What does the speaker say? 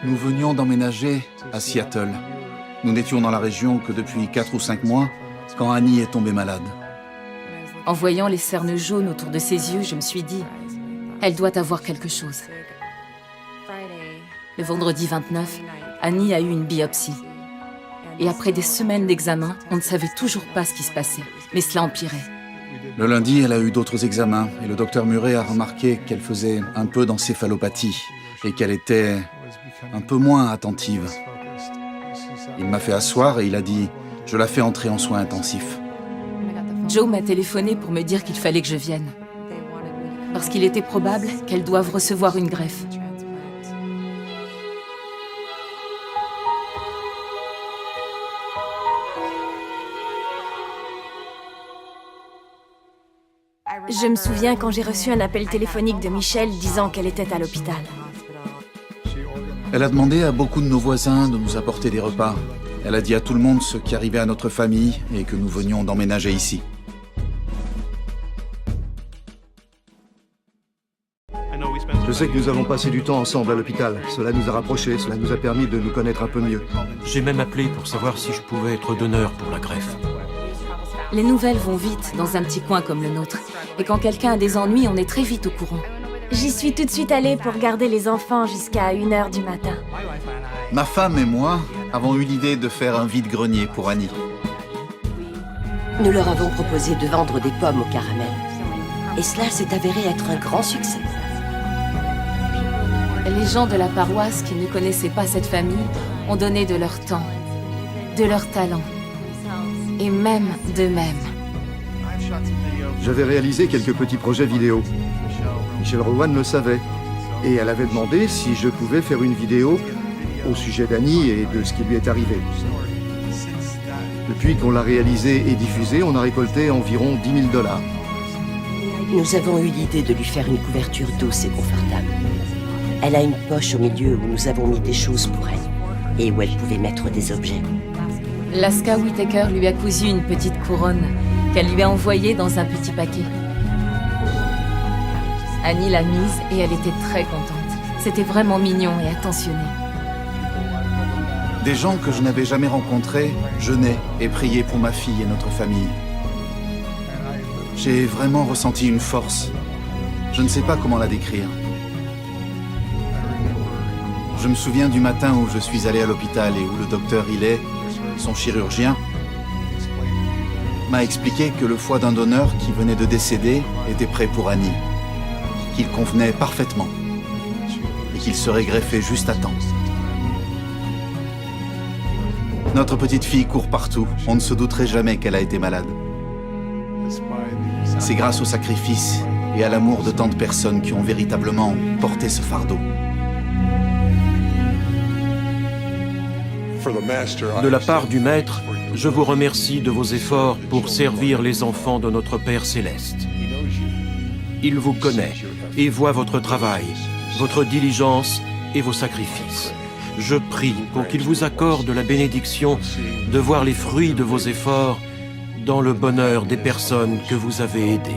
Nous venions d'emménager à Seattle. Nous n'étions dans la région que depuis 4 ou 5 mois, quand Annie est tombée malade. En voyant les cernes jaunes autour de ses yeux, je me suis dit, elle doit avoir quelque chose. Le vendredi 29, Annie a eu une biopsie. Et après des semaines d'examen, on ne savait toujours pas ce qui se passait. Mais cela empirait. Le lundi, elle a eu d'autres examens et le docteur Murray a remarqué qu'elle faisait un peu d'encéphalopathie et qu'elle était un peu moins attentive. Il m'a fait asseoir et il a dit « Je la fais entrer en soins intensifs ». Joe m'a téléphoné pour me dire qu'il fallait que je vienne. Parce qu'il était probable qu'elle doive recevoir une greffe. Je me souviens quand j'ai reçu un appel téléphonique de Michelle disant qu'elle était à l'hôpital. Elle a demandé à beaucoup de nos voisins de nous apporter des repas. Elle a dit à tout le monde ce qui arrivait à notre famille et que nous venions d'emménager ici. Je sais que nous avons passé du temps ensemble à l'hôpital. Cela nous a rapprochés, cela nous a permis de nous connaître un peu mieux. J'ai même appelé pour savoir si je pouvais être donneur pour la greffe. Les nouvelles vont vite dans un petit coin comme le nôtre. Et quand quelqu'un a des ennuis, on est très vite au courant. J'y suis tout de suite allée pour garder les enfants jusqu'à 1h du matin. Ma femme et moi avons eu l'idée de faire un vide-grenier pour Annie. Nous leur avons proposé de vendre des pommes au caramel. Et cela s'est avéré être un grand succès. Les gens de la paroisse qui ne connaissaient pas cette famille ont donné de leur temps, de leur talent, et même d'eux-mêmes. J'avais réalisé quelques petits projets vidéo. Michelle Rowan le savait. Et elle avait demandé si je pouvais faire une vidéo au sujet d'Annie et de ce qui lui est arrivé. Depuis qu'on l'a réalisée et diffusée, on a récolté environ 10 000 $. Nous avons eu l'idée de lui faire une couverture douce et confortable. Elle a une poche au milieu où nous avons mis des choses pour elle et où elle pouvait mettre des objets. Laska Whittaker lui a cousu une petite couronne qu'elle lui a envoyée dans un petit paquet. Annie l'a mise et elle était très contente. C'était vraiment mignon et attentionné. Des gens que je n'avais jamais rencontrés jeûnaient et priaient pour ma fille et notre famille. J'ai vraiment ressenti une force. Je ne sais pas comment la décrire. Je me souviens du matin où je suis allé à l'hôpital et où le docteur Hillet, son chirurgien, m'a expliqué que le foie d'un donneur qui venait de décéder était prêt pour Annie, qu'il convenait parfaitement et qu'il serait greffé juste à temps. Notre petite fille court partout, on ne se douterait jamais qu'elle a été malade. C'est grâce au sacrifice et à l'amour de tant de personnes qui ont véritablement porté ce fardeau. De la part du Maître, je vous remercie de vos efforts pour servir les enfants de notre Père Céleste. Il vous connaît et voit votre travail, votre diligence et vos sacrifices. Je prie pour qu'il vous accorde la bénédiction de voir les fruits de vos efforts dans le bonheur des personnes que vous avez aidées.